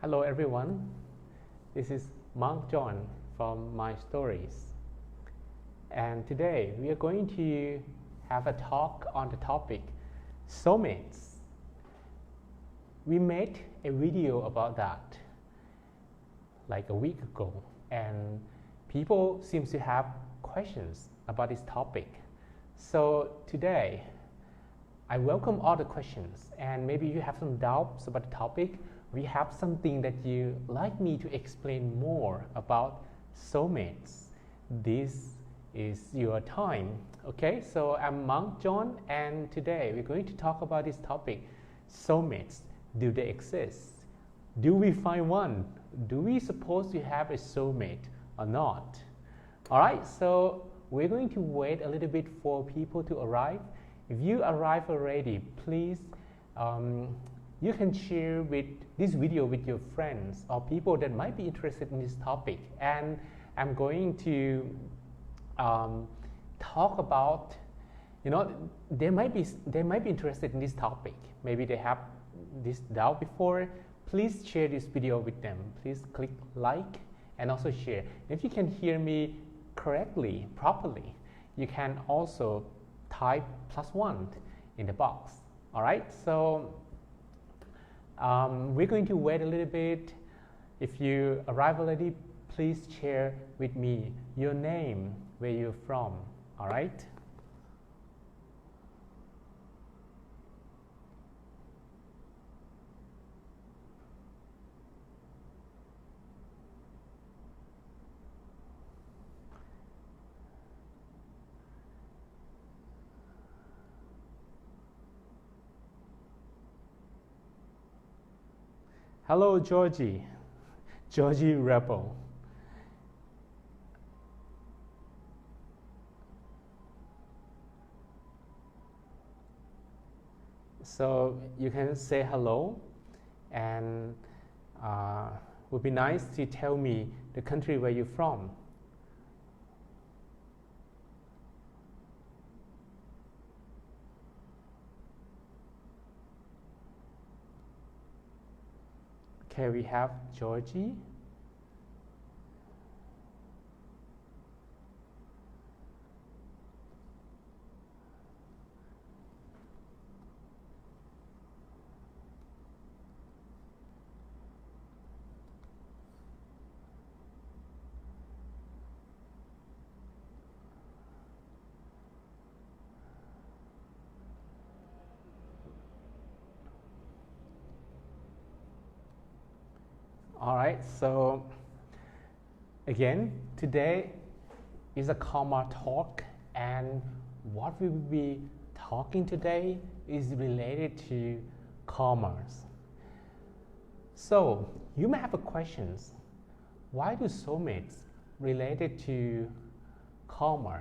Hello everyone, this is Monk John from My Stories, and today we are going to have a talk on the topic soulmates. We made a video about that like a week ago, and people seem to have questions about this topic. So today I welcome all the questions, and maybe you have some doubts about the topic. We have something that you like me to explain more about soulmates. This is your time. Okay, so I'm Monk John, and today we're going to talk about this topic: soulmates. Do they exist? Do we find one? Do we suppose to have a soulmate or not? All right, so we're going to wait a little bit for people to arrive. If you arrive already, please you can share this video with your friends or people that might be interested in this topic. And I'm going to talk about, they might be interested in this topic. Maybe they have this doubt before. Please share this video with them. Please click like and also share. If you can hear me correctly, properly, you can also type +1 in the box. All right, so we're going to wait a little bit. If you arrive already, please share with me your name, where you're from. All right. Hello, Georgie Rebel. So you can say hello, and would be nice to tell me the country where you're from. Okay, we have Georgie. All right, so again, today is a karma talk, and what we will be talking today is related to karmas. So you may have a questions. Why do soulmates related to karma?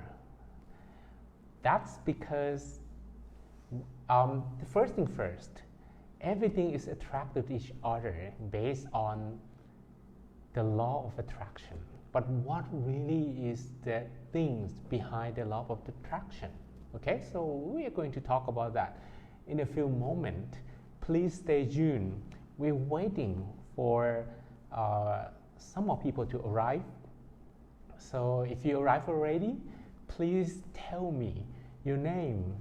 That's because the first thing first, everything is attracted to each other based on the law of attraction. But what really is the things behind the law of attraction? Okay, so we are going to talk about that in a few moments. Please stay tuned. We're waiting for some more people to arrive. So if you arrive already, please tell me your name,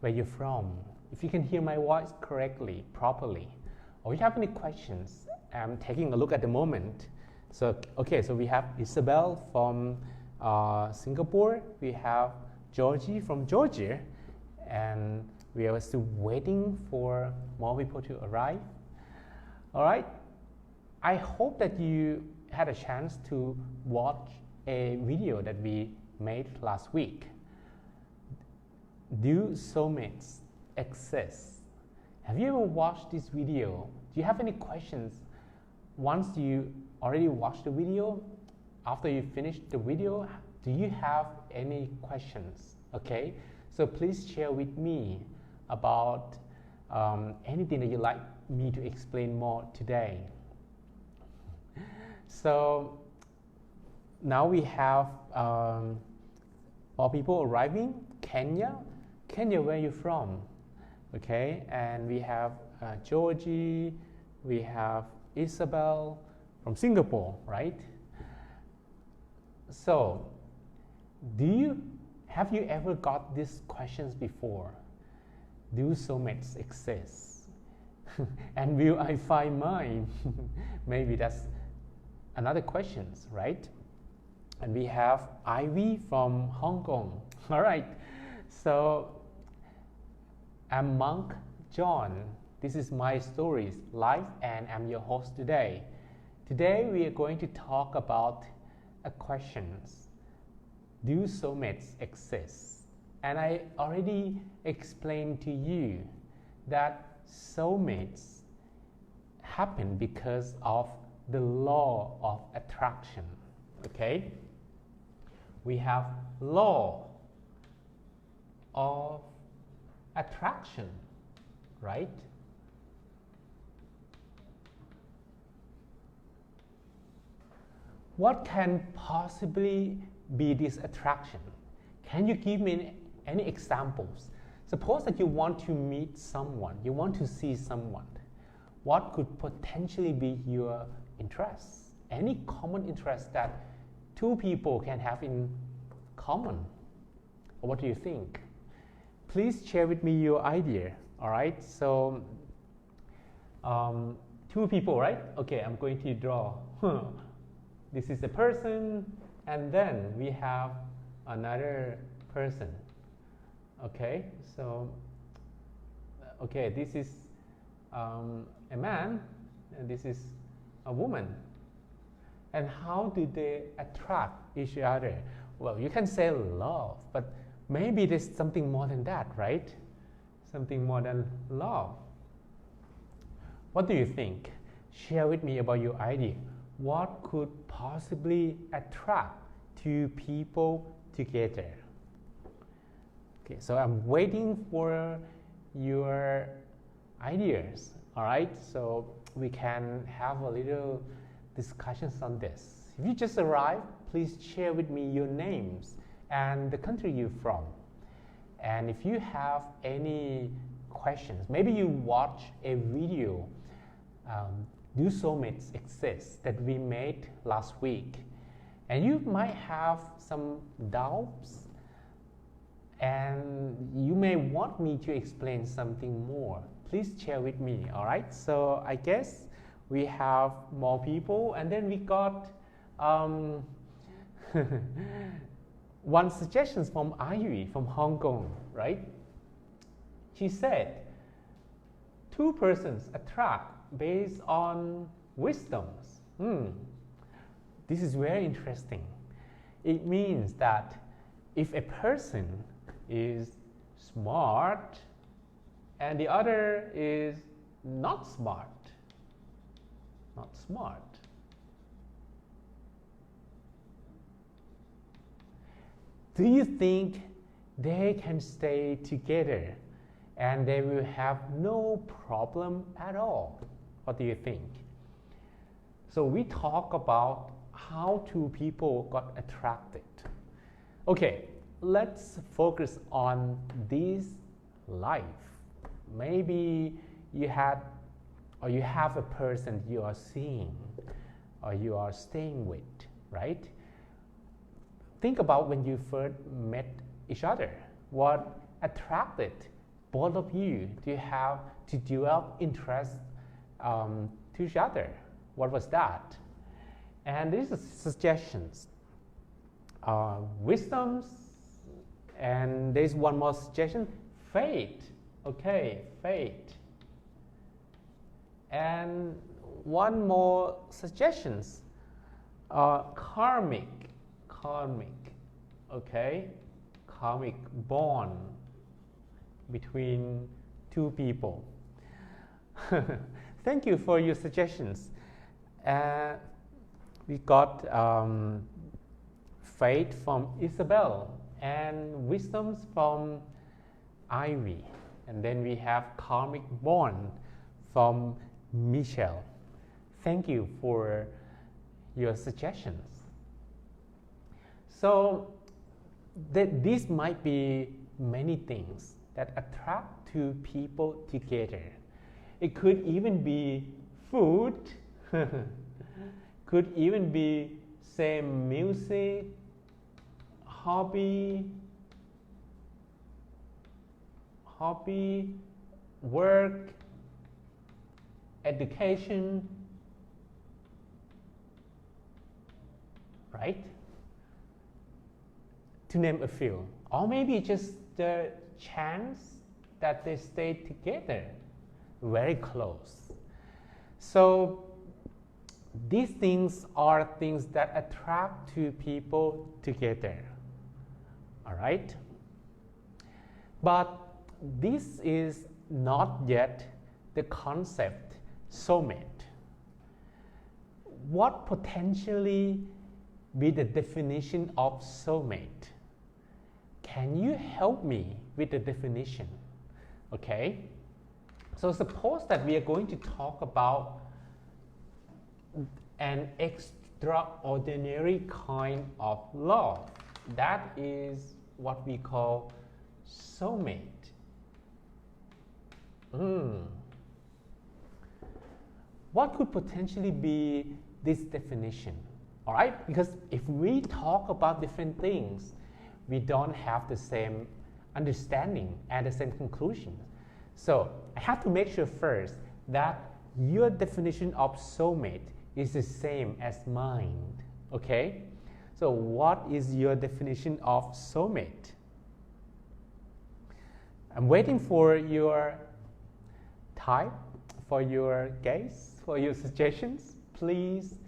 where you're from. If you can hear my voice correctly, properly, or if you have any questions, I'm taking a look at the moment. So, okay, so we have Isabel from Singapore, we have Georgie from Georgia, and we are still waiting for more people to arrive. All right, I hope that you had a chance to watch a video that we made last week. Do soulmates exist? Have you ever watched this video? Do you have any questions once you already watched the video? After you finish the video, do you have any questions? Okay, so please share with me about anything that you'd like me to explain more today. So now we have more people arriving. Kenya, where are you from? Okay, and we have Georgie, we have Isabel from Singapore, right? So, have you ever got these questions before? Do soulmates exist? And will I find mine? Maybe that's another question, right? And we have Ivy from Hong Kong. All right. So I'm Monk John. This is my stories, life, and I'm your host today. Today we are going to talk about a questions. Do soulmates exist? And I already explained to you that soulmates happen because of the law of attraction. Okay? We have law of attraction, right? What can possibly be this attraction? Can you give me any examples? Suppose that you want to meet someone, you want to see someone. What could potentially be your interest? Any common interest that two people can have in common? What do you think? Please share with me your idea. All right, so two people, right? Okay, I'm going to draw. This is a person, and then we have another person. Okay, so this is a man, and this is a woman. And how do they attract each other? Well, you can say love, but maybe there's something more than that, right? Something more than love. What do you think? Share with me about your idea. What could possibly attract two people together? Okay, so I'm waiting for your ideas, all right? So we can have a little discussions on this. If you just arrived, please share with me your names and the country you're from. And if you have any questions, maybe you watch a video, Do Soulmates Exist, that we made last week, and you might have some doubts, and you may want me to explain something more. Please share with me, all right? So I guess we have more people, and then we got one suggestion from Ivy from Hong Kong, right? She said, two persons attract based on wisdoms. This is very interesting. It means that if a person is smart and the other is not smart, do you think they can stay together and they will have no problem at all? What do you think? So we talk about how two people got attracted. Okay, let's focus on this life. Maybe you have a person you are seeing or you are staying with, right? Think about when you first met each other. What attracted both of you to have to develop interest to each other? What was that? And these are suggestions, wisdoms, and there's one more suggestion, fate. Okay, fate. And one more suggestions, karmic. Okay, karmic bond between two people. Thank you for your suggestions. We got fate from Isabel and wisdoms from Ivy, and then we have karmic bond from Michelle. Thank you for your suggestions. So these might be many things that attract two people together. It could even be food, Could even be same music, hobby, work, education, right? To name a few. Or maybe just the chance that they stay together, very close. So these things are things that attract two people together. All right? But this is not yet the concept soulmate. What potentially be the definition of soulmate? Can you help me with the definition? Okay? So suppose that we are going to talk about an extraordinary kind of love. That is what we call soulmate. What could potentially be this definition? All right, because if we talk about different things, we don't have the same understanding and the same conclusion. So I have to make sure first that your definition of soulmate is the same as mine. Okay? So what is your definition of soulmate? I'm waiting for your type, for your guess, for your suggestions. Please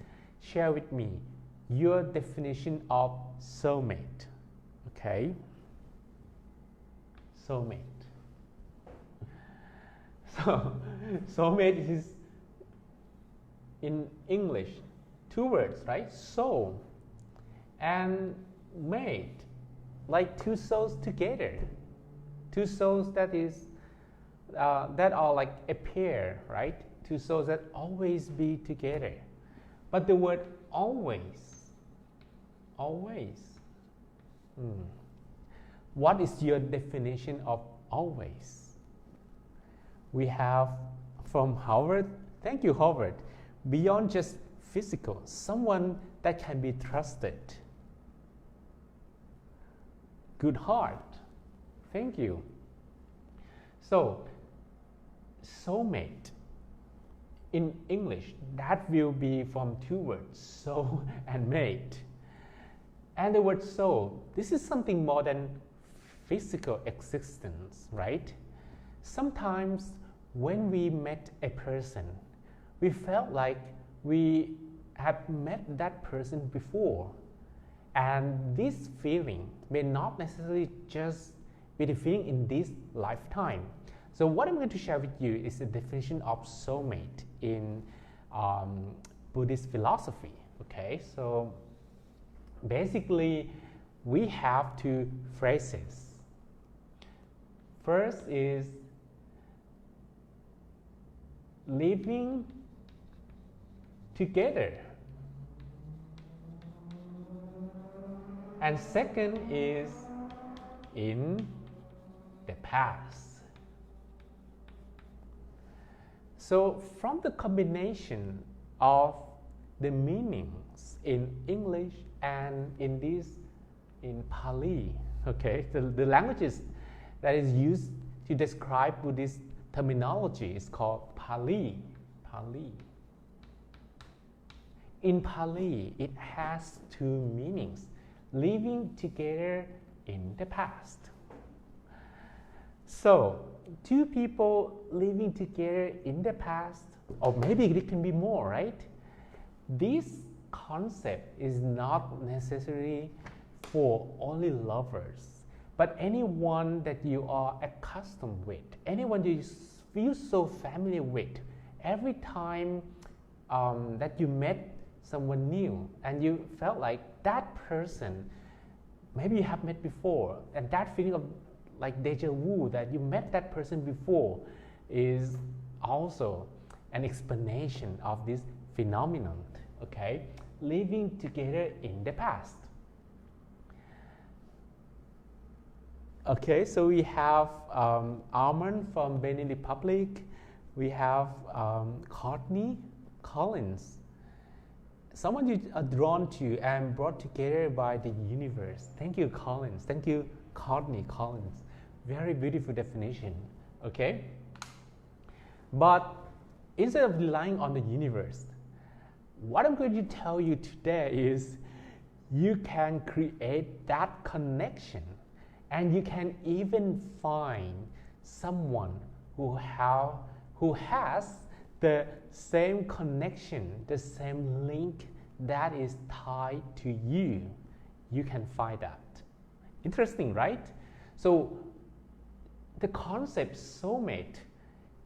share with me your definition of soulmate. Okay? Soulmate. So, soulmate is in English, two words, right? Soul and mate, like two souls together. Two souls that are like a pair, right? Two souls that always be together. But the word always. What is your definition of always? We have from Harvard, thank you Harvard, beyond just physical, someone that can be trusted. Good heart, thank you. So, soulmate, in English, that will be from two words, soul and mate. And the word soul, this is something more than physical existence, right? Sometimes when we met a person, we felt like we have met that person before. And this feeling may not necessarily just be the feeling in this lifetime. So what I'm going to share with you is the definition of soulmate in Buddhist philosophy. Okay, so basically we have two phrases. First is living together, and second is in the past. So from the combination of the meanings in English and in Pali, okay, the languages that is used to describe Buddhist terminology is called Pali. In Pali, it has two meanings: living together in the past. So, two people living together in the past, or maybe it can be more, right? This concept is not necessarily for only lovers, but anyone that you are accustomed with, anyone that you feel so familiar with. Every time that you met someone new and you felt like that person, maybe you have met before, and that feeling of like deja vu that you met that person before is also an explanation of this phenomenon, okay? Living together in the past. Okay, so we have Armand from Benin Republic. We have Courtney Collins. Someone you are drawn to and brought together by the universe. Thank you, Collins. Thank you, Courtney Collins. Very beautiful definition. Okay? But instead of relying on the universe, what I'm going to tell you today is you can create that connection, and you can even find someone who has the same connection, the same link that is tied to you. You can find that. Interesting, right? So the concept soulmate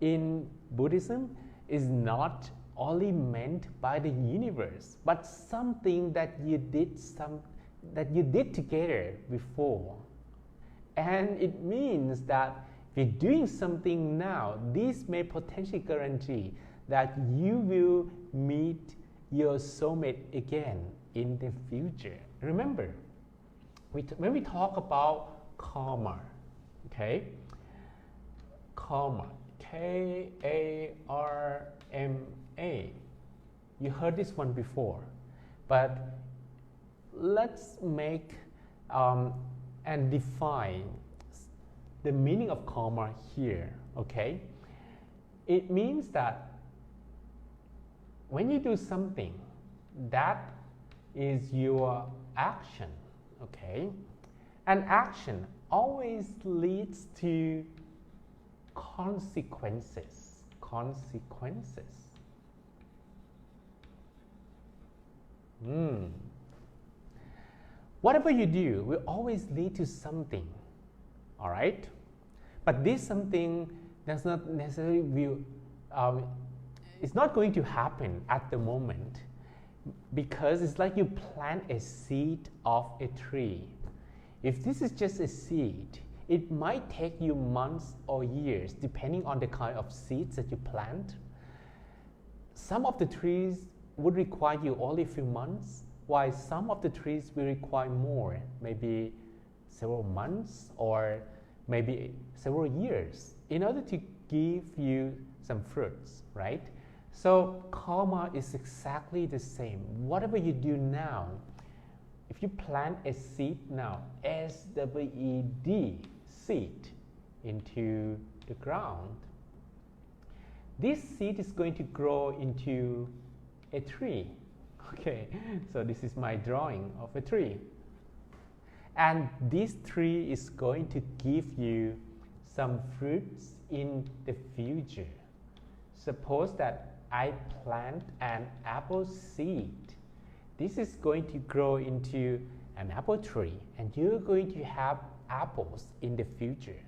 in Buddhism is not only meant by the universe, but something that you did together before. And it means that if you're doing something now, this may potentially guarantee that you will meet your soulmate again in the future. Remember, when we talk about karma, okay? Karma, K-A-R-M-A. You heard this one before, but let's make and define the meaning of karma here, okay? It means that when you do something, that is your action, okay? And action always leads to consequences. Whatever you do will always lead to something, all right? But this something does not necessarily it's not going to happen at the moment, because it's like you plant a seed of a tree. If this is just a seed, it might take you months or years depending on the kind of seeds that you plant. Some of the trees would require you only a few months, while some of the trees will require more, maybe several months or maybe several years in order to give you some fruits, right? So karma is exactly the same. Whatever you do now, if you plant a seed now, S-W-E-D, seed, into the ground, this seed is going to grow into a tree. Okay, so this is my drawing of a tree. And this tree is going to give you some fruits in the future. Suppose that I plant an apple seed. This is going to grow into an apple tree, and you're going to have apples in the future.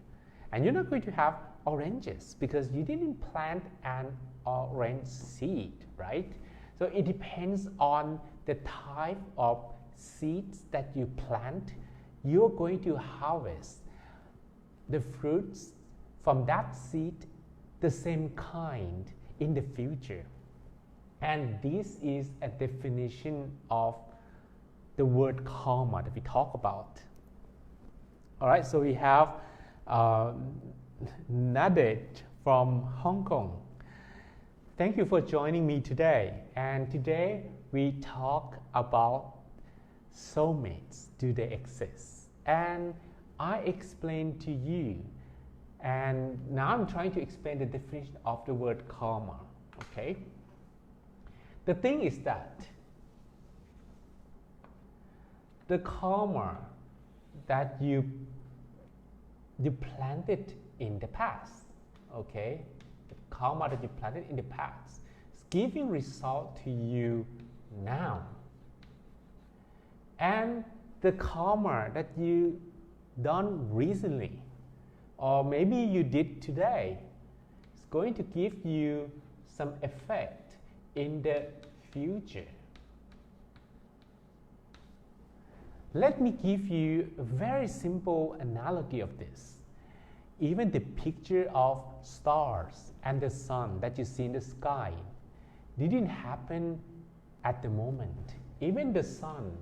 And you're not going to have oranges because you didn't plant an orange seed, right? So it depends on the type of seeds that you plant. You're going to harvest the fruits from that seed, the same kind, in the future. And this is a definition of the word karma that we talk about. All right, so we have Nadet from Hong Kong. Thank you for joining me today. And today we talk about soulmates. Do they exist? And I explained to you, and now I'm trying to explain the definition of the word karma. Okay? The thing is that the karma that you planted in the past, okay? The karma that you planted in the past is giving result to you now. And the karma that you done recently, or maybe you did today, is going to give you some effect in the future. Let me give you a very simple analogy of this. Even the picture of stars and the sun that you see in the sky didn't happen at the moment. Even the sun,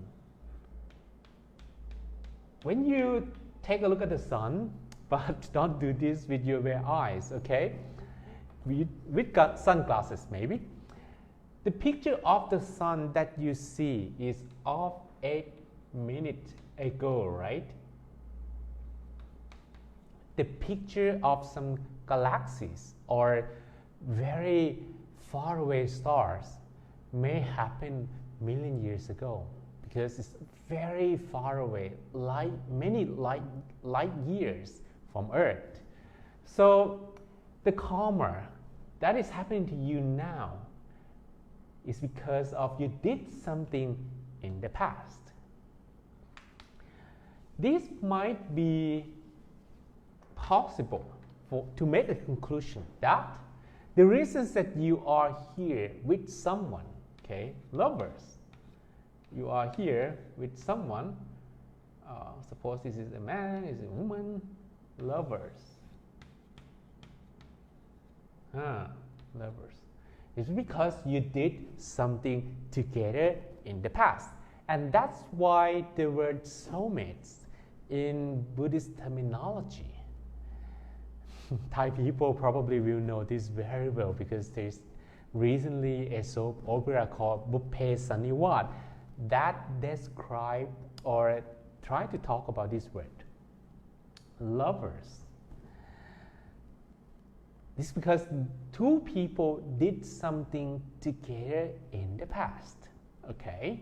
when you take a look at the sun, but don't do this with your bare eyes, okay? With sunglasses maybe. The picture of the sun that you see is of 8 minutes ago, right? The picture of some galaxies or very far away stars may happen million years ago because it's very far away, many light years from Earth. So the karma that is happening to you now is because of you did something in the past. This might be possible to make a conclusion that the reasons that you are here with someone, okay, lovers, you are here with someone, suppose this is a man, this is a woman, lovers, lovers. It's because you did something together in the past. And that's why the word soulmates in Buddhist terminology. Thai people probably will know this very well because there's recently a soap opera called Bupphe Saniwad that describe or try to talk about this word, lovers. This is because two people did something together in the past, okay?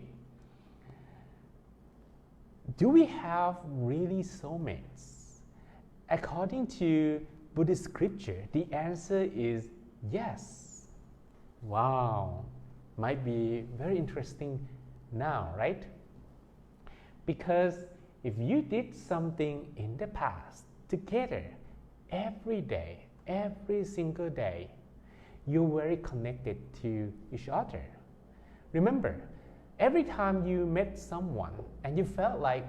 Do we have really soulmates? According to Buddhist scripture, the answer is yes. Wow, might be very interesting now, right? Because if you did something in the past together every day, every single day, you're very connected to each other. Remember, every time you met someone and you felt like,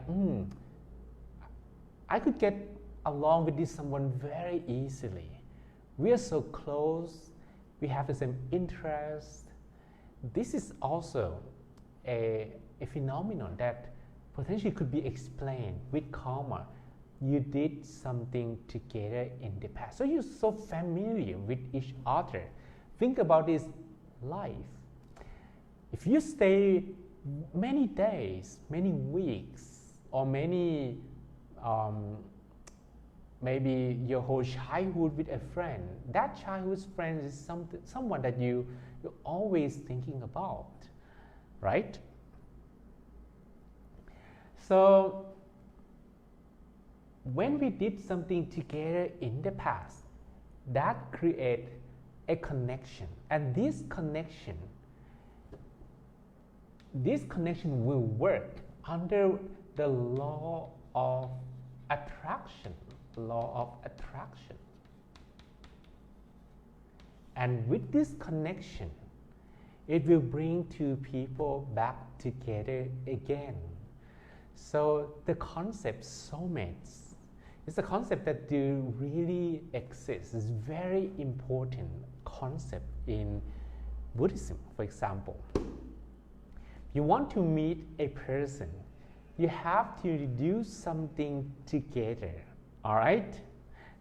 I could get along with this someone very easily. We are so close, we have the same interest. This is also a phenomenon that potentially could be explained with karma. You did something together in the past. So you're so familiar with each other. Think about this life. If you stay many days, many weeks, or many, maybe your whole childhood with a friend, that childhood friend is someone that you're always thinking about, right? So when we did something together in the past, that creates a connection, and this connection will work under the law of attraction. And with this connection, it will bring two people back together again. So the concept soulmates is a concept that do really exist. It's a very important concept in Buddhism, for example. You want to meet a person, you have to do something together, all right?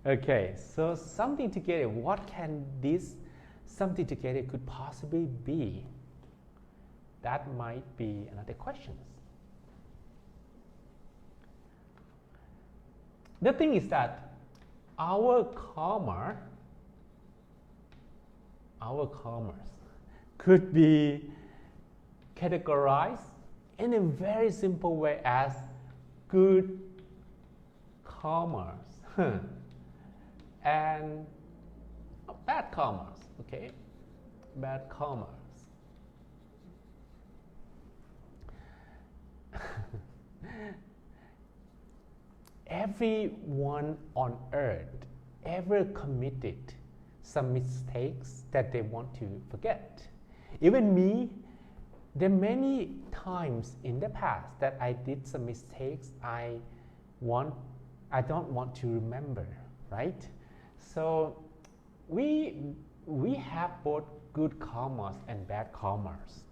Okay, so something together, what can this something together could possibly be? That might be another question. The thing is that our karmas could be categorized in a very simple way as good karmas and bad karmas, okay? Bad karmas. Everyone on earth ever committed some mistakes that they want to forget. Even me, there are many times in the past that I did some mistakes I don't want to remember, right? So we have both good karmas and bad karmas.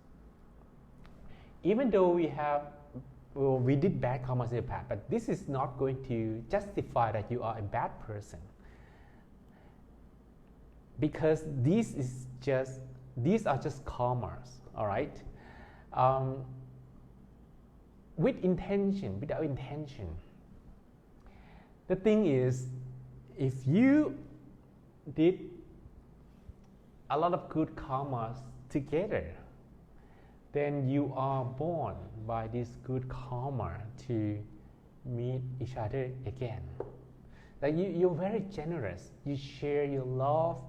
Even though we did bad karmas in the past, but this is not going to justify that you are a bad person, because this is just these are just karmas, all right? With intention, without intention. The thing is, if you did a lot of good karmas together, then you are born by this good karma to meet each other again. Like you're very generous. You share your love.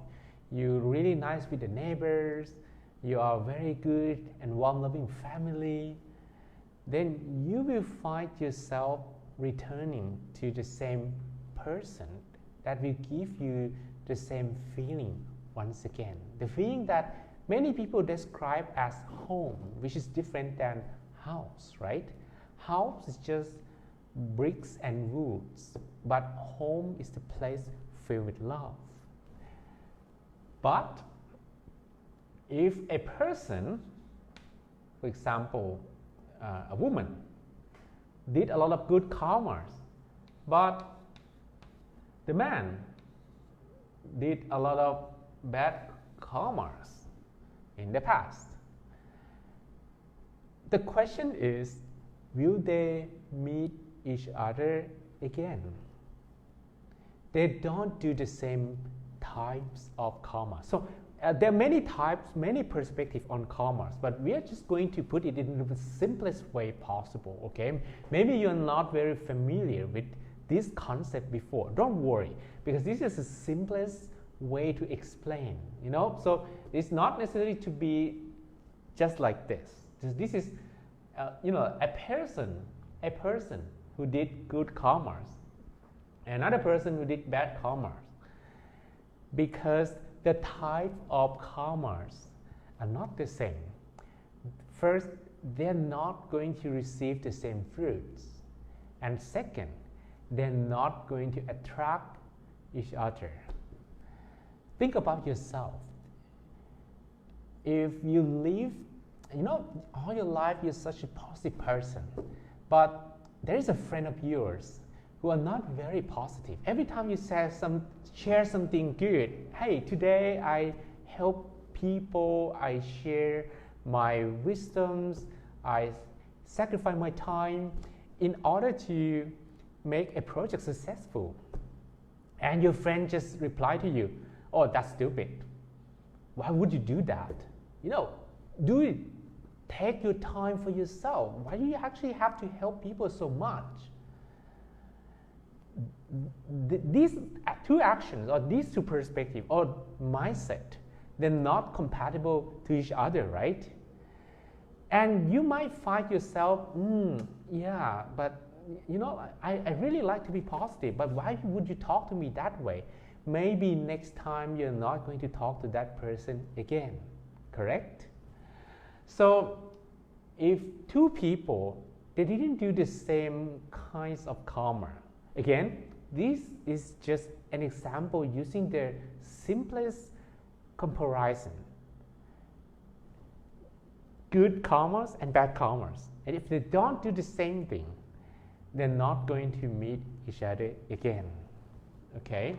You're really nice with the neighbors. You are very good and warm-loving family. Then you will find yourself returning to the same person that will give you the same feeling once again. The feeling that many people describe as home, which is different than house, right? House is just bricks and woods, but home is the place filled with love. But if a person, for example, a woman, did a lot of good karmas, but the man did a lot of bad karmas in the past, the question is, will they meet each other again? They don't do the same types of karma. So there are many types, many perspectives on karmas, but we are just going to put it in the simplest way possible, okay? Maybe you're not very familiar with this concept before. Don't worry, because this is the simplest way to explain, you know? So it's not necessary to be just like this. This is, a person who did good karmas, another person who did bad karmas, because the type of karmas are not the same. First, they're not going to receive the same fruits, and second, they're not going to attract each other. Think about yourself. If you live, all your life you're such a positive person, but there is a friend of yours who are not very positive. Every time you share something good, hey, today I help people, I share my wisdoms, I sacrifice my time in order to make a project successful. And your friend just reply to you, oh, that's stupid. Why would you do that? Do it. Take your time for yourself. Why do you actually have to help people so much? These two actions, or these two perspectives, or mindset, they're not compatible to each other, right? And you might find yourself, yeah, but I really like to be positive, but why would you talk to me that way? Maybe next time you're not going to talk to that person again, correct? So if two people, they didn't do the same kinds of karma, again, this is just an example using the simplest comparison. Good karmas and bad karmas. And if they don't do the same thing, they're not going to meet each other again. Okay?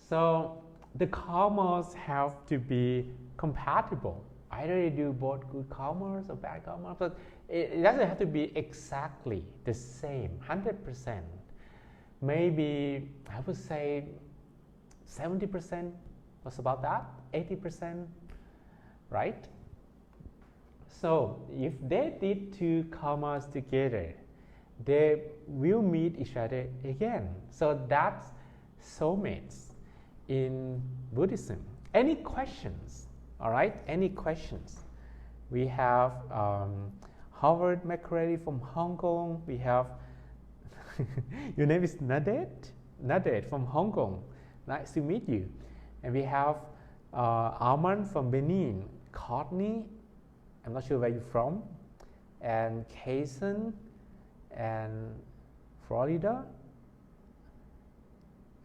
So the karmas have to be compatible. Either you do both good karmas or bad karmas, but it doesn't have to be exactly the same, 100%. Maybe I would say 70% was about that, 80%, right? So if they did two karmas together, they will meet each other again. So that's soulmates in Buddhism. Any questions? All right, any questions? We have Howard McCready from Hong Kong. We have, your name is Nadet from Hong Kong. Nice to meet you. And we have Arman from Benin, Courtney, I'm not sure where you're from, and Kaysen, and Florida,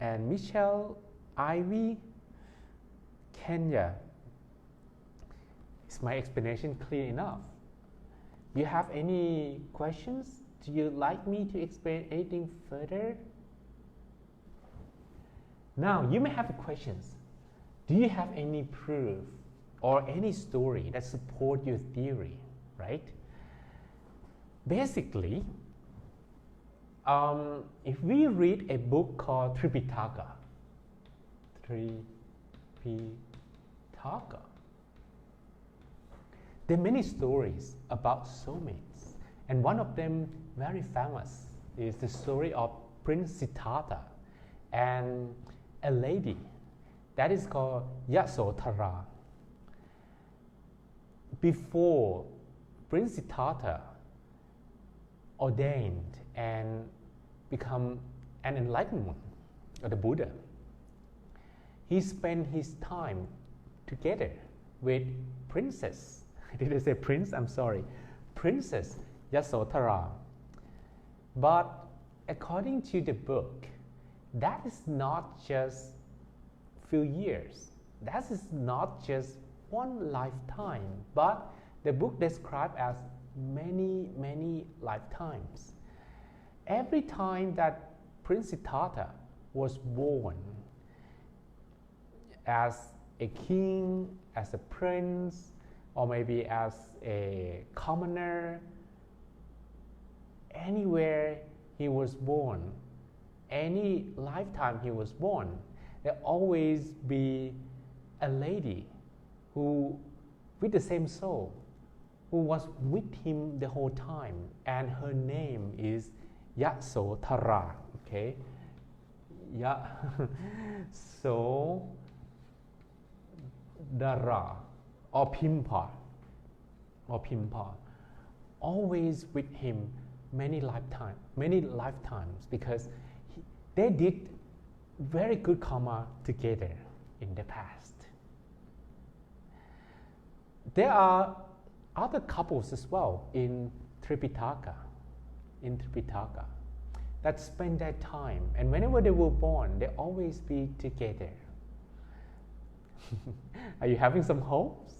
and Michelle, Ivy, Kenya. Is my explanation clear enough? Do you have any questions? Do you like me to explain anything further? Now, you may have questions. Do you have any proof or any story that support your theory, right? Basically, if we read a book called Tripitaka, there are many stories about soulmates, and one of them very famous is the story of Prince Siddhartha and a lady that is called Yasodhara. Before Prince Siddhartha ordained and become an enlightenment of the Buddha, he spent his time together with Princess, did I say prince? I'm sorry, Princess Yasodhara. But according to the book, that is not just few years, that is not just one lifetime, but the book describes as many lifetimes. Every time that Prince Siddhartha was born as a king, as a prince, or maybe as a commoner, anywhere he was born, any lifetime he was born, there always be a lady who with the same soul who was with him the whole time, and her name is Yasodhara. Okay, Yasodhara or Pimpa, always with him many lifetimes, because they did very good karma together in the past. There are other couples as well in Tripitaka, that spend their time, and whenever they were born, they always be together. Are you having some hopes?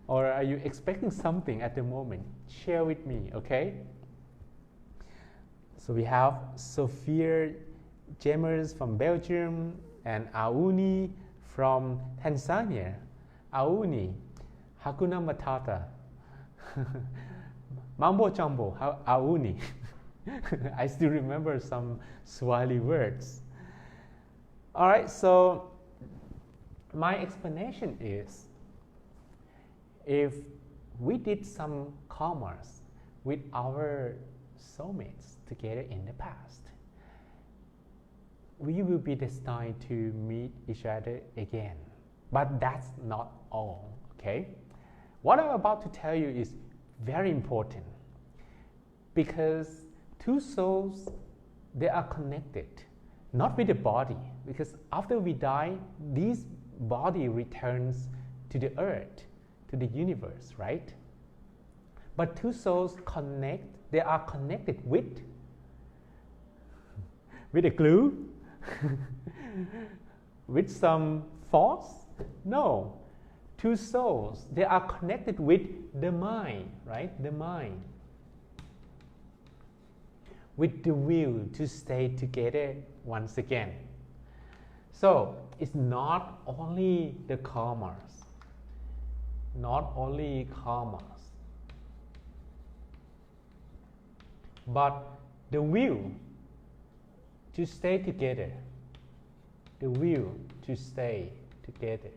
Or are you expecting something at the moment? Share with me, okay? So we have Sophia Jemers from Belgium and Auni from Tanzania. Auni, Hakuna Matata. Mambo Jumbo, Auni. I still remember some Swahili words. All right, so my explanation is, if we did some karmas with our soulmates together in the past, we will be destined to meet each other again. But that's not all, okay? What I'm about to tell you is very important, because two souls, they are connected, not with the body, because after we die, this body returns to the earth, to the universe, right? But two souls connect, they are connected with a glue, with some force? No. Two souls, they are connected with the mind, right? The mind. With the will to stay together once again. So, it's not only the karmas, but the will to stay together. The will to stay together.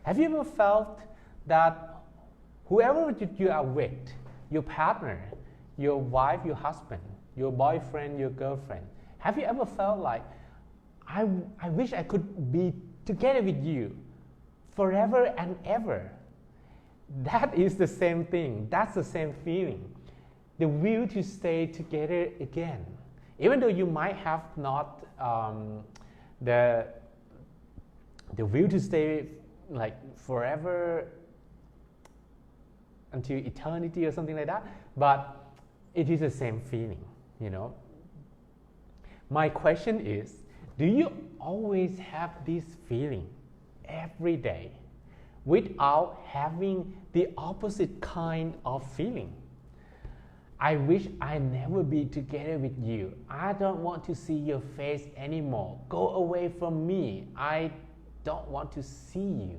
Have you ever felt that whoever you are with, your partner, your wife, your husband, your boyfriend, your girlfriend, have you ever felt like, I wish I could be together with you forever and ever? That is the same thing. That's the same feeling. The will to stay together again. Even though you might have not the will to stay like forever until eternity or something like that, but it is the same feeling, you know. My question is, do you always have this feeling every day without having the opposite kind of feeling? I wish I never be together with you. I don't want to see your face anymore. Go away from me. I don't want to see you.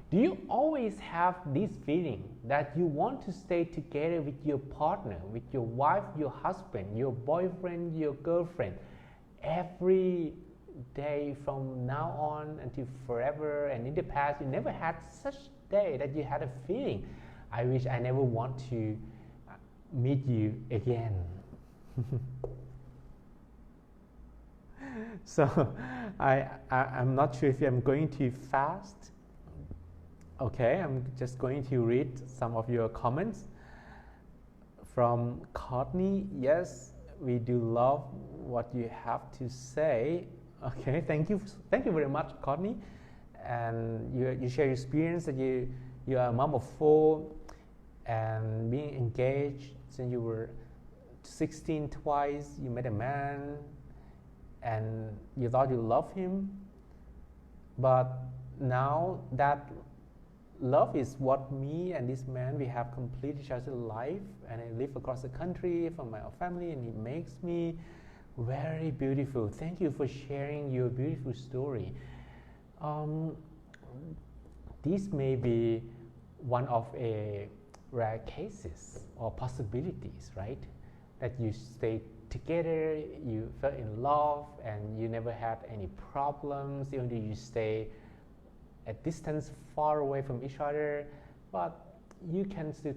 Do you always have this feeling that you want to stay together with your partner, with your wife, your husband, your boyfriend, your girlfriend, every day from now on until forever? And in the past, you never had such day that you had a feeling, I wish I never want to meet you again. So I'm not sure if I'm going too fast. Okay, I'm just going to read some of your comments. From Courtney, yes, we do love what you have to say. Okay, thank you very much, Courtney. And you share your experience that you are a mom of 4 and being engaged since you were 16 twice. You met a man and you thought you loved him, but now that love is what me and this man, we have completed each other's life, and I live across the country from my family, and it makes me very beautiful. Thank you for sharing your beautiful story. This may be one of a rare cases or possibilities, right? That you stay together, you fell in love, and you never had any problems, even though you stay at distance far away from each other, but you can still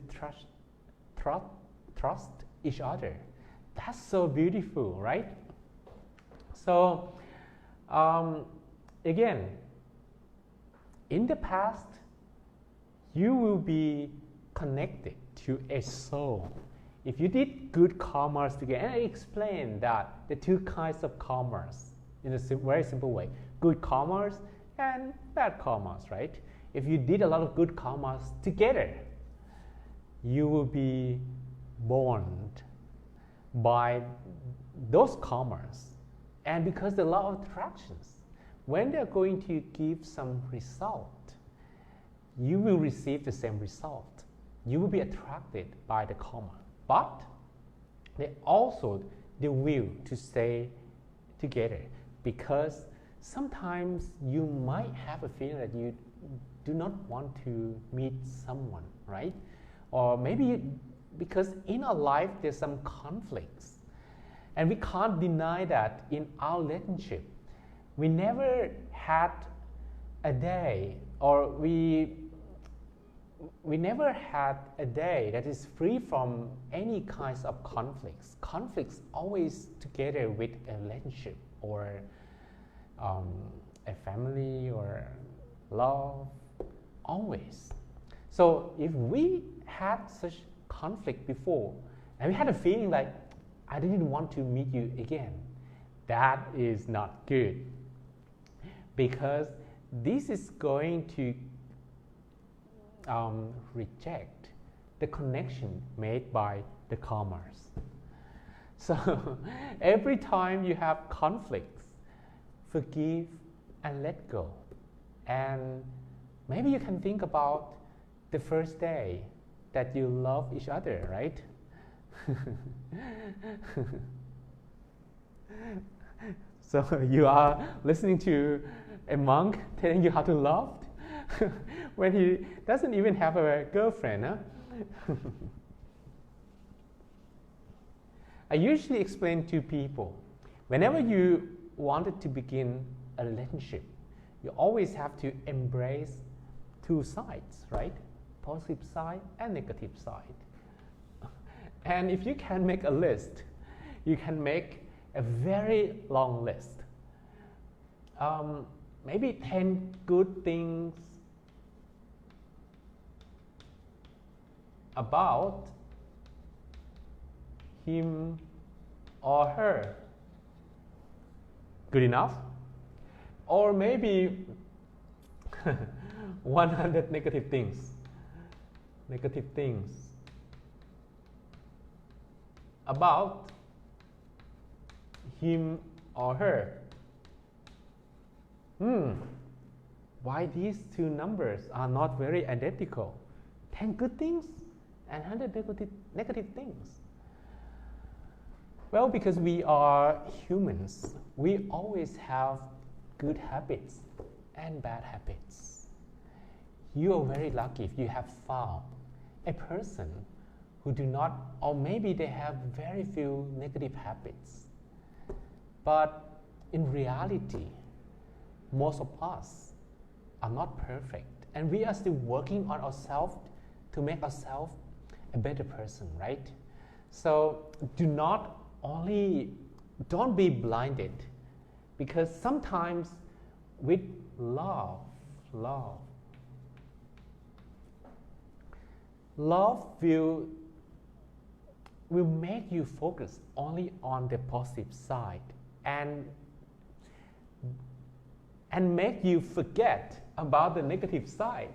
trust each other. That's so beautiful, right? So again, in the past, you will be connected to a soul. If you did good karmas together, and I explained that the 2 kinds of karmas in a very simple way: good karmas and bad karmas, right? If you did a lot of good karmas together, you will be bonded by those karmas. And because the law of attractions, when they're going to give some result, you will receive the same result. You will be attracted by the karma. But they also the will to stay together, because sometimes you might have a feeling that you do not want to meet someone, right? Or maybe because in our life there's some conflicts, and we can't deny that in our relationship we never had a day, or we never had a day that is free from any kinds of conflicts. Conflicts always together with a relationship or a family or love, always. So if we had such conflict before, and we had a feeling like, I didn't want to meet you again, that is not good, because this is going to reject the connection made by the karmas. So every time you have conflicts, forgive and let go. And maybe you can think about the first day that you love each other, right? So you are listening to a monk telling you how to love when he doesn't even have a girlfriend, huh? I usually explain to people, whenever you wanted to begin a relationship, you always have to embrace 2 sides, right? Positive side and negative side. And if you can make a list, you can make a very long list. Maybe 10 good things about him or her. Good enough? Or maybe 100 negative things. Negative things about him or her. Why these 2 numbers are not very identical? 10 good things and 100 negative things? Well, because we are humans, we always have good habits and bad habits. You are very lucky if you have found a person who do not, or maybe they have very few negative habits. But in reality, most of us are not perfect, and we are still working on ourselves to make ourselves a better person, right? So don't be blinded, because sometimes with love will make you focus only on the positive side and make you forget about the negative side.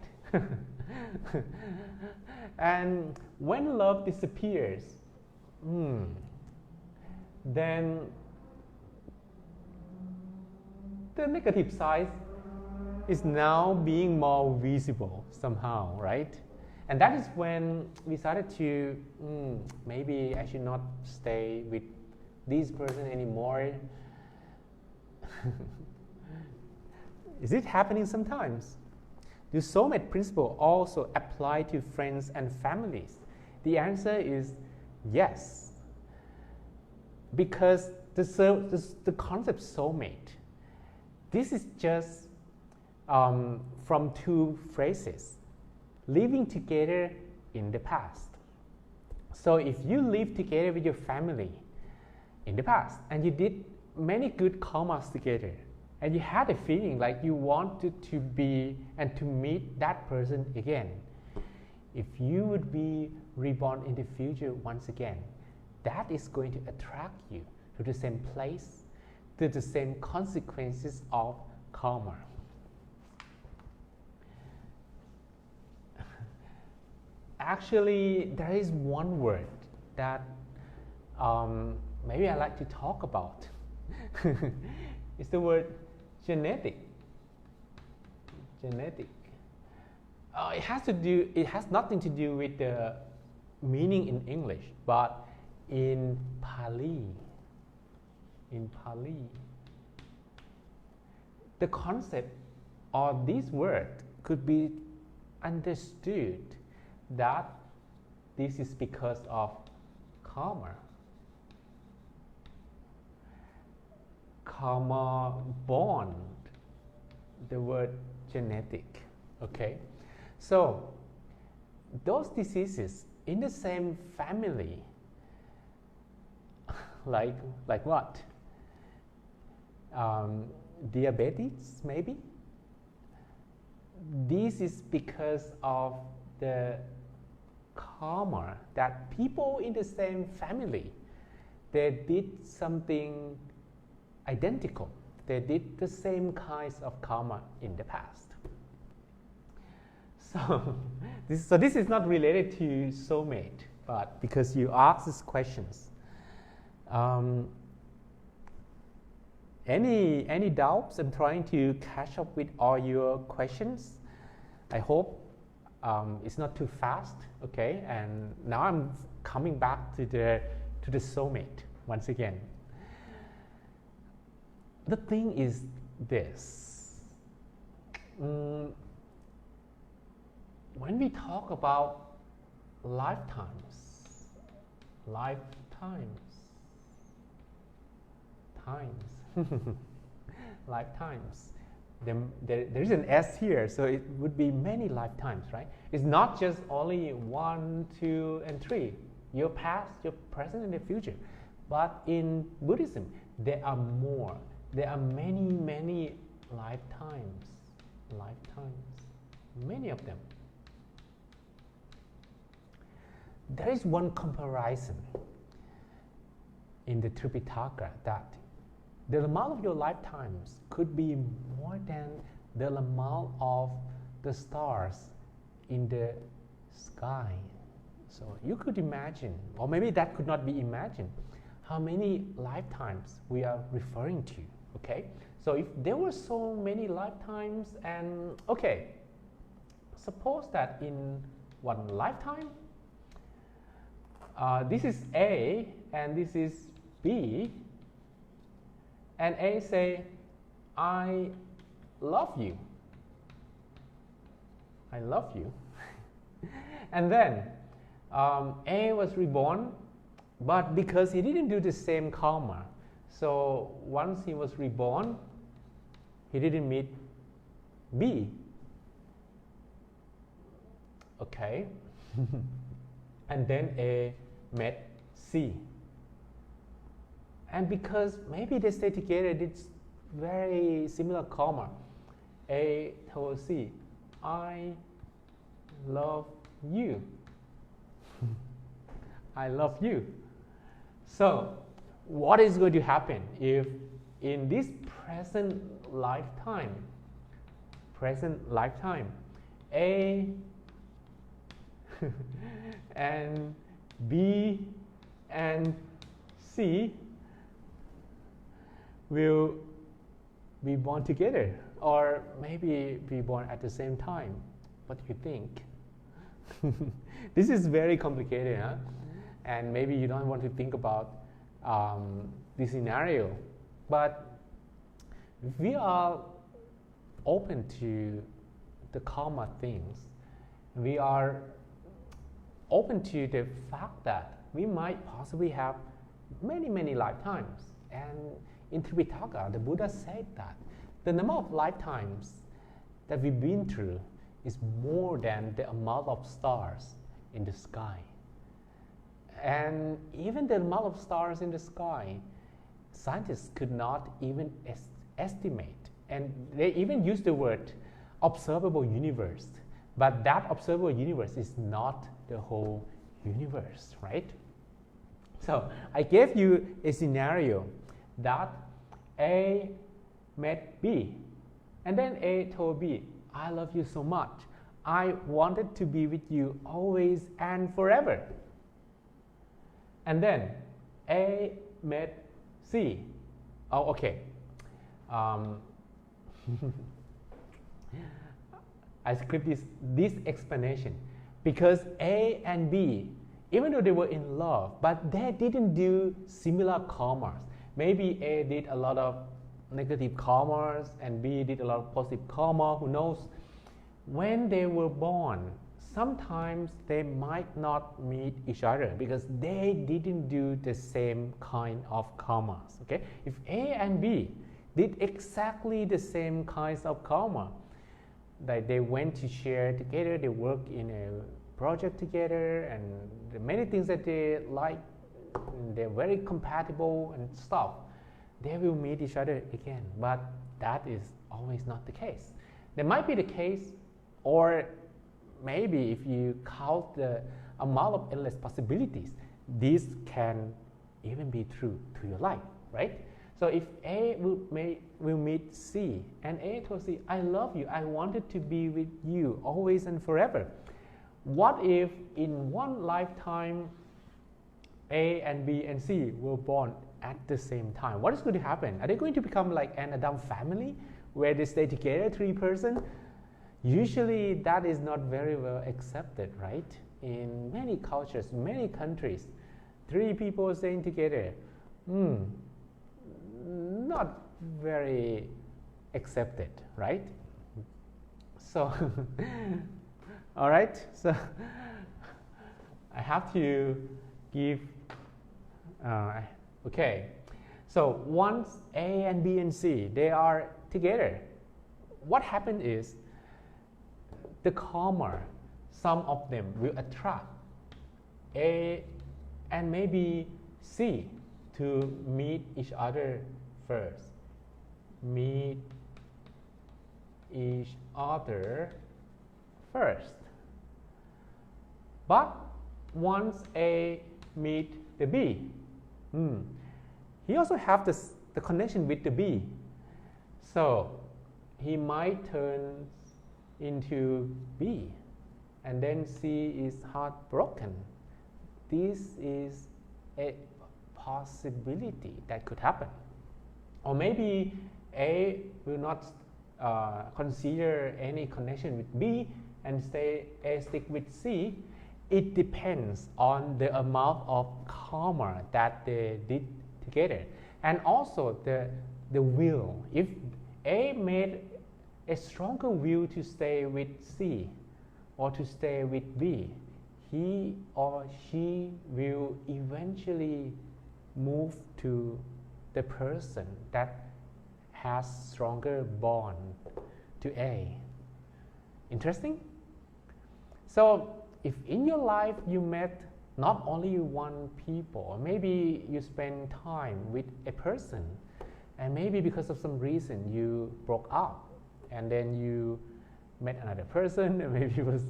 And when love disappears, then the negative side is now being more visible somehow, right? And that is when we started to, maybe I should not stay with this person anymore. Is it happening sometimes? Do soulmate principle also apply to friends and families? The answer is yes. Because the concept soulmate, this is just from two phrases. Living together in the past. So if you live together with your family in the past and you did many good karmas together and you had a feeling like you wanted to be and to meet that person again, if you would be reborn in the future once again, that is going to attract you to the same place, to the same consequences of karma. Actually, there is one word that maybe I like to talk about. It's the word genetic. Genetic. It has nothing to do with the meaning in English, but in Pali, the concept of this word could be understood that this is because of karma. Karma bond, the word genetic. Okay, so those diseases in the same family, like what? Diabetes, maybe. This is because of the karma that people in the same family, they did something identical. They did the same kinds of karma in the past. So this is not related to soulmate, but because you asked these questions. Any doubts? I'm trying to catch up with all your questions. I hope it's not too fast, okay? And now I'm coming back to the soulmate once again. The thing is this: when we talk about lifetimes, there is an S here, so it would be many lifetimes, right? It's not just only 1, 2, and 3, your past, your present, and the future. But in Buddhism, there are more. There are many lifetimes, many of them. There is one comparison in the Tripitaka that the amount of your lifetimes could be more than the amount of the stars in the sky. So you could imagine, or maybe that could not be imagined, how many lifetimes we are referring to, okay? So if there were so many lifetimes, and okay, suppose that in one lifetime, this is A and this is B, and A say, I love you. I love you. And then A was reborn, but because he didn't do the same karma, so once he was reborn, he didn't meet B. Okay. And then A met C. And because maybe they stay together, it's very similar karma. A told C, I love you. I love you. So what is going to happen if in this present lifetime, A and B and C will be born together, or maybe be born at the same time? What do you think? This is very complicated, huh? And maybe you don't want to think about this scenario, but we are open to the karma things. We are open to the fact that we might possibly have many lifetimes. And in Tripitaka, the Buddha said that the number of lifetimes that we've been through is more than the amount of stars in the sky. And even the amount of stars in the sky, scientists could not even estimate. And they even use the word observable universe. But that observable universe is not the whole universe, right? So I gave you a scenario that A met B, and then A told B, I love you so much. I wanted to be with you always and forever. And then A met C. Oh, okay. I script this explanation because A and B, even though they were in love, but they didn't do similar karmas. Maybe A did a lot of negative karmas and B did a lot of positive karma, who knows. When they were born, sometimes they might not meet each other because they didn't do the same kind of karmas. Okay? If A and B did exactly the same kinds of karma, that they went to share together, they work in a project together, and the many things that they like, they're very compatible and stuff, they will meet each other again. But that is always not the case. There might be the case, or maybe if you count the amount of endless possibilities, this can even be true to your life, right? So if A will meet C, and A told C, I love you, I wanted to be with you always and forever. What if in one lifetime A and B and C were born at the same time? What is going to happen? Are they going to become like an Adam family where they stay together, 3 persons? Usually that is not very well accepted, right? In many cultures, many countries, 3 people staying together, not very accepted, right? So, all right, so I have to give, okay. So once A and B and C, they are together, what happened is the karma, some of them will attract A and maybe C to meet each other first. Meet each other first. But once A meet the B, he also have the connection with the B. So he might turn into B, and then C is heartbroken. This is a possibility that could happen. Or maybe A will not consider any connection with B and A stick with C, it depends on the amount of karma that they did together, and also the will. If A made a stronger will to stay with C or to stay with B, he or she will eventually move to the person that has stronger bond to A. Interesting? So if in your life you met not only one people, or maybe you spend time with a person, and maybe because of some reason you broke up, and then you met another person, and maybe it was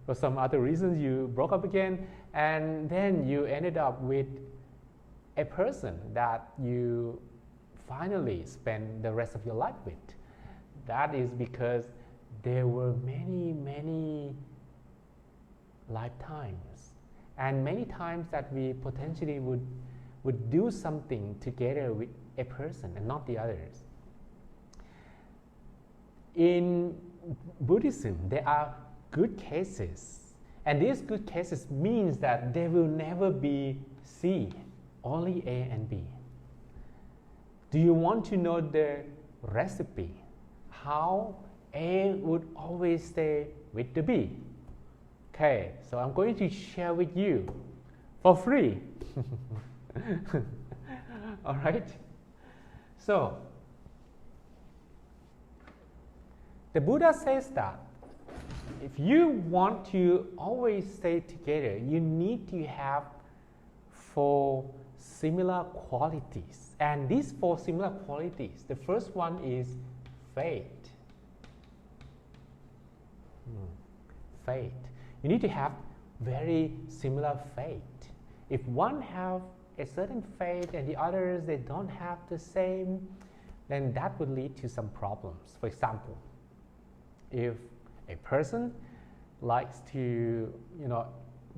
for some other reasons you broke up again, and then you ended up with a person that you finally spend the rest of your life with. That is because there were many lifetimes, and many times that we potentially would do something together with a person and not the others. In Buddhism, there are good cases, and these good cases means that there will never be C, only A and B. Do you want to know the recipe? How A would always stay with the B? Okay, so I'm going to share with you for free. All right. So the Buddha says that if you want to always stay together, you need to have 4 similar qualities. And these 4 similar qualities, the first one is faith. Faith. You need to have very similar faith. If one have a certain faith and the others they don't have the same, then that would lead to some problems. For example, if a person likes to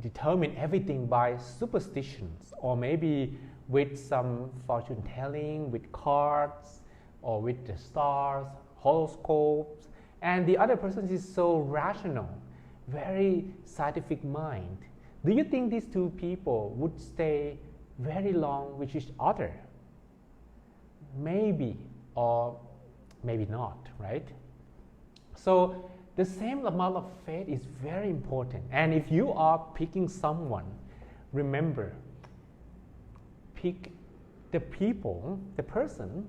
determine everything by superstitions, or maybe with some fortune telling, with cards, or with the stars, horoscopes, and the other person is so rational, very scientific mind, do you think these 2 people would stay very long with each other? Maybe, or maybe not, right? So the same amount of faith is very important. And if you are picking someone, remember, pick the people, the person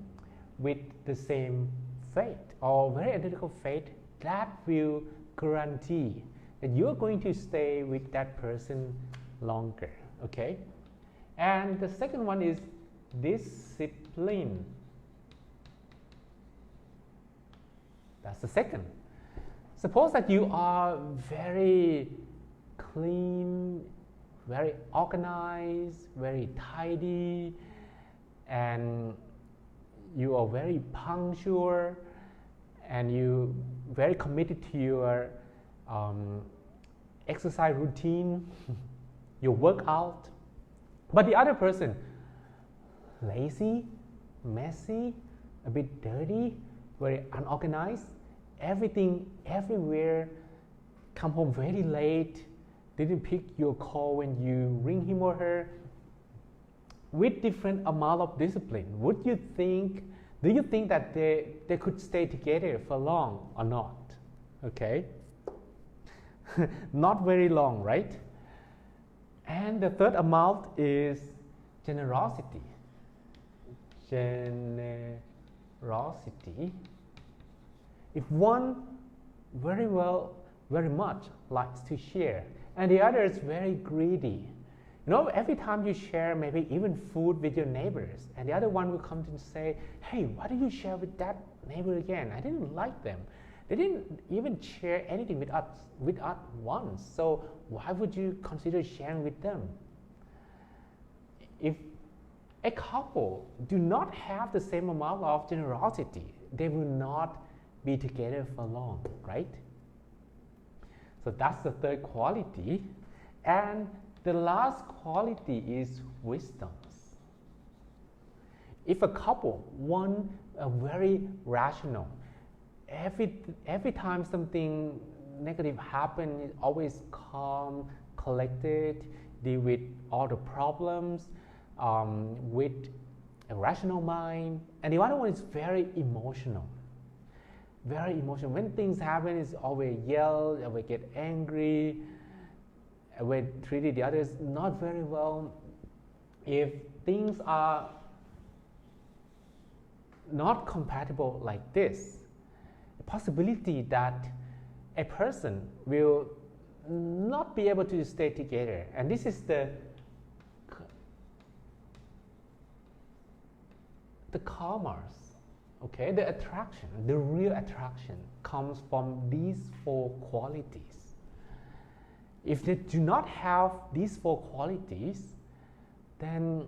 with the same faith or very identical faith. That will guarantee that you're going to stay with that person longer, okay? And the second one is discipline. That's the second. Suppose that you are very clean, very organized, very tidy, and you are very punctual, and you very committed to your exercise routine, your workout. But the other person, lazy, messy, a bit dirty, very unorganized, everything everywhere, come home very late, didn't pick your call when you ring him or her, with different amount of discipline, do you think that they could stay together for long or not? Okay. Not very long, right? And the third amount is generosity. Generosity. If one very much likes to share, and the other is very greedy, every time you share maybe even food with your neighbors, and the other one will come and say, hey, why do you share with that neighbor again? I didn't like them. They didn't even share anything with us once, so why would you consider sharing with them? If a couple do not have the same amount of generosity, they will not be together for long, right? So that's the third quality. And the last quality is wisdom. If a couple want a very rational, every time something negative happens, always calm, collected, deal with all the problems with a rational mind, and the other one is very emotional. Very emotional. When things happen, it's always yell, always get angry, always treated the others not very well. If things are not compatible like this, the possibility that a person will not be able to stay together, and this is the karmas, okay? The attraction, the real attraction comes from these four qualities. If they do not have these four qualities, then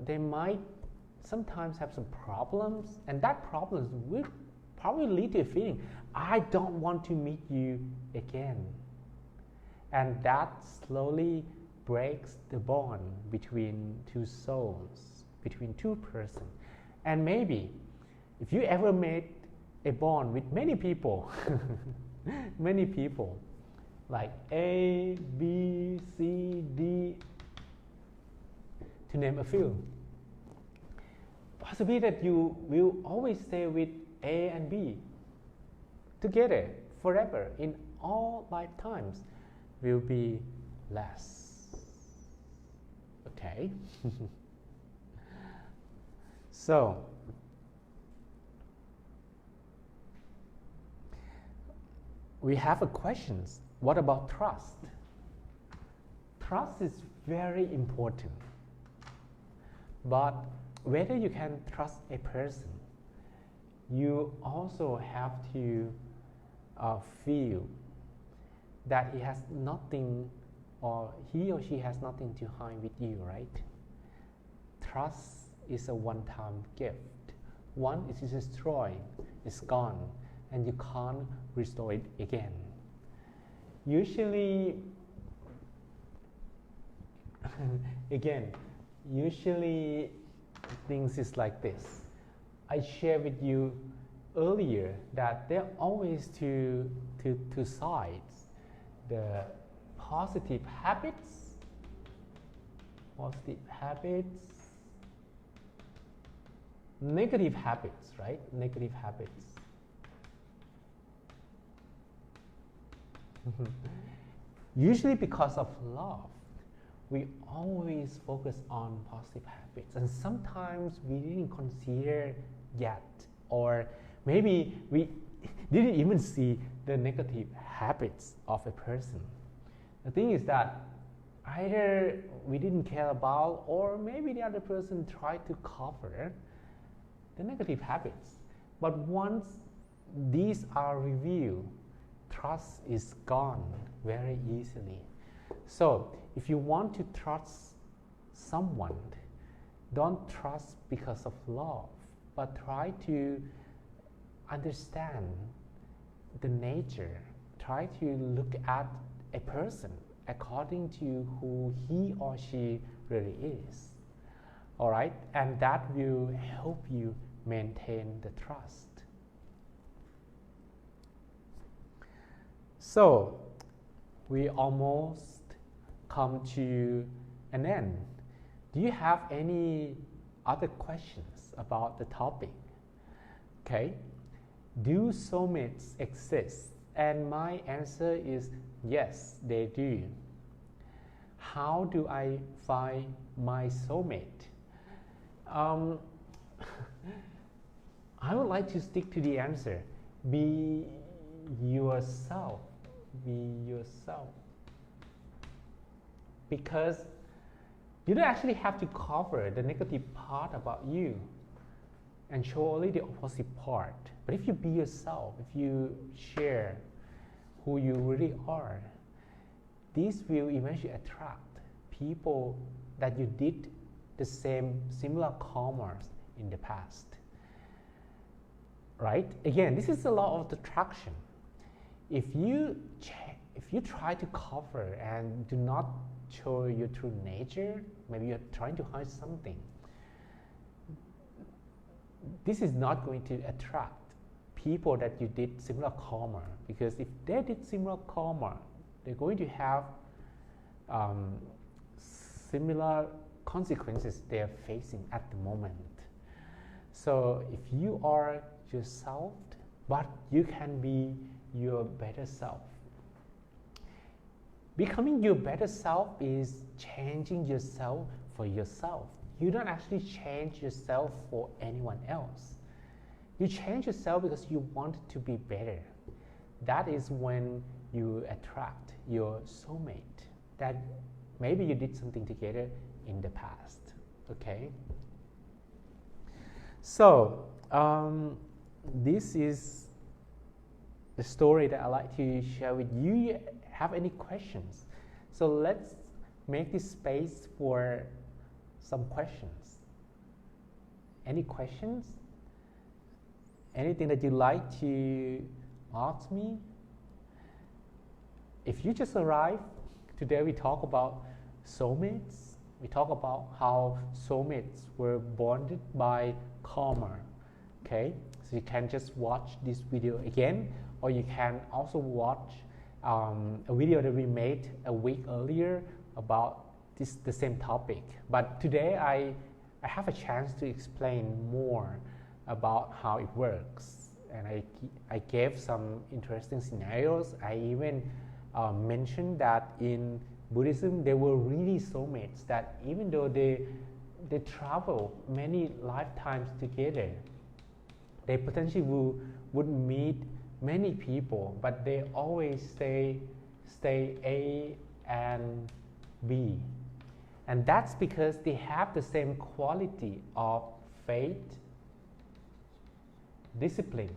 they might sometimes have some problems, and that problems will probably lead to a feeling, I don't want to meet you again. And that slowly breaks the bond between two souls, between two persons. And maybe if you ever made a bond with many people, many people, like A, B, C, D, to name a few, possibly that you will always stay with A and B together forever in all lifetimes will be less. Okay? So, we have a question. What about trust? Trust is very important. But whether you can trust a person, you also have to feel that he has nothing, or he or she has nothing to hide with you, right? Trust is a one-time gift. Once it is destroyed, it's gone, and you can't restore it again. Usually, usually things is like this. I shared with you earlier that there are always two sides. The positive habits, negative habits, right? Negative habits. Usually because of love, we always focus on positive habits, and sometimes we didn't consider yet, or maybe we didn't even see the negative habits of a person. The thing is that either we didn't care about, or maybe the other person tried to cover the negative habits. But once these are revealed, trust is gone very easily. So if you want to trust someone, don't trust because of love, but try to understand the nature. Try to look at a person according to who he or she really is. All right, and that will help you maintain the trust. So we almost come to an end. Do you have any other questions about the topic? Okay, do soulmates exist? And my answer is yes, they do. How do I find my soulmate? I would like to stick to the answer. Be yourself. Be yourself. Because you don't actually have to cover the negative part about you and show only the opposite part. But if you be yourself, if you share who you really are, this will eventually attract people that you did the similar karmas in the past. Right? Again, this is the law of attraction. If you try to cover and do not show your true nature, maybe you're trying to hide something, this is not going to attract people that you did similar karma, because if they did similar karma, they're going to have similar consequences they are facing at the moment. So if you are yourself, but you can be your better self. Becoming your better self is changing yourself for yourself. You don't actually change yourself for anyone else. You change yourself because you want to be better. That is when you attract your soulmate, that maybe you did something together in the past. Okay? So, this is the story that I'd like to share with you. You have any questions? So let's make this space for some questions. Any questions? Anything that you'd like to ask me? If you just arrived, today we talk about soulmates. We talk about how soulmates were bonded by karma. Okay, so you can just watch this video again, or you can also watch a video that we made a week earlier about the same topic. But today I have a chance to explain more about how it works, and I gave some interesting scenarios. I even mentioned that in Buddhism there were really soulmates that even though they travel many lifetimes together, they potentially would meet many people, but they always stay A and B. And that's because they have the same quality of faith, discipline,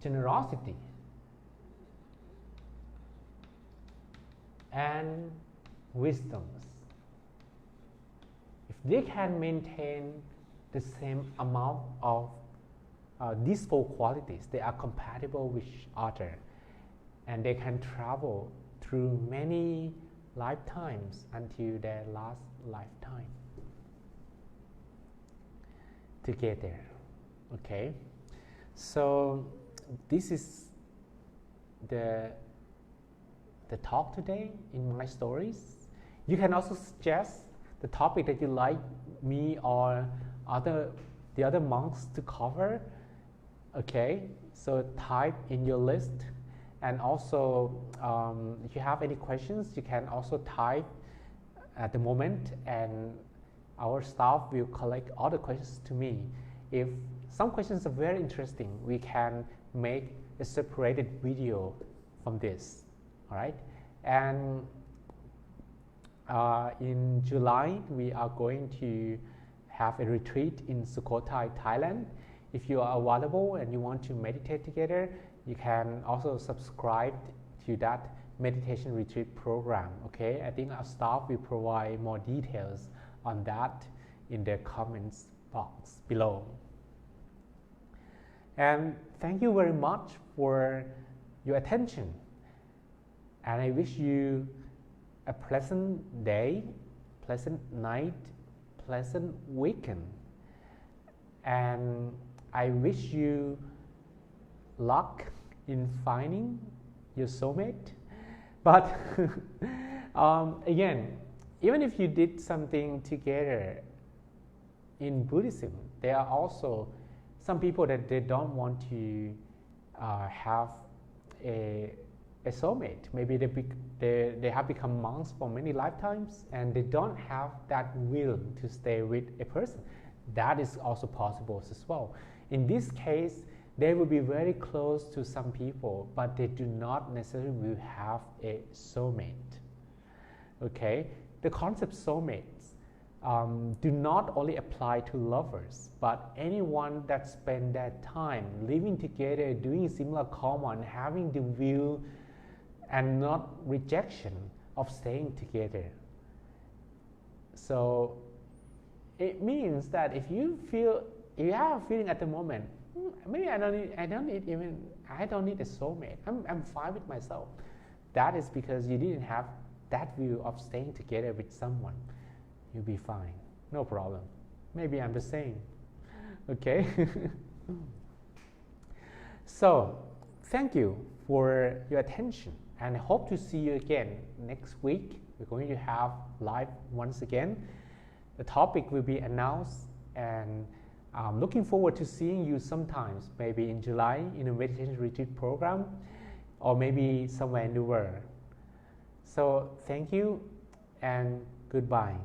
generosity, and wisdoms. If they can maintain the same amount of these four qualities, they are compatible with each other, and they can travel through many lifetimes until their last lifetime together. Okay, so this is the talk today in my stories. You can also suggest the topic that you like me or the other monks to cover. Okay, so type in your list, and also if you have any questions, you can also type at the moment, and our staff will collect all the questions to me. If some questions are very interesting, we can make a separated video from this. All right, and in July we are going to have a retreat in Sukhothai, Thailand. If you are available and you want to meditate together, you can also subscribe to that meditation retreat program. Okay, I think our staff will provide more details on that in the comments box below. And thank you very much for your attention, and I wish you a pleasant day, pleasant night, pleasant weekend, and I wish you luck in finding your soulmate. But again, even if you did something together in Buddhism, there are also some people that they don't want to have a soulmate. Maybe they have become monks for many lifetimes, and they don't have that will to stay with a person. That is also possible as well. In this case, they will be very close to some people, but they do not necessarily have a soulmate. Okay, the concept soulmates do not only apply to lovers, but anyone that spend their time living together, doing similar karma, and having the will and not rejection of staying together. So it means that if you have a feeling at the moment, maybe I don't need a soulmate. I'm fine with myself. That is because you didn't have that view of staying together with someone. You'll be fine, no problem. Maybe I'm the same. Okay. So thank you for your attention, and I hope to see you again next week. We're going to have live once again. The topic will be announced, and I'm looking forward to seeing you sometimes, maybe in July in a meditation retreat program, or maybe somewhere in the world. So thank you and goodbye.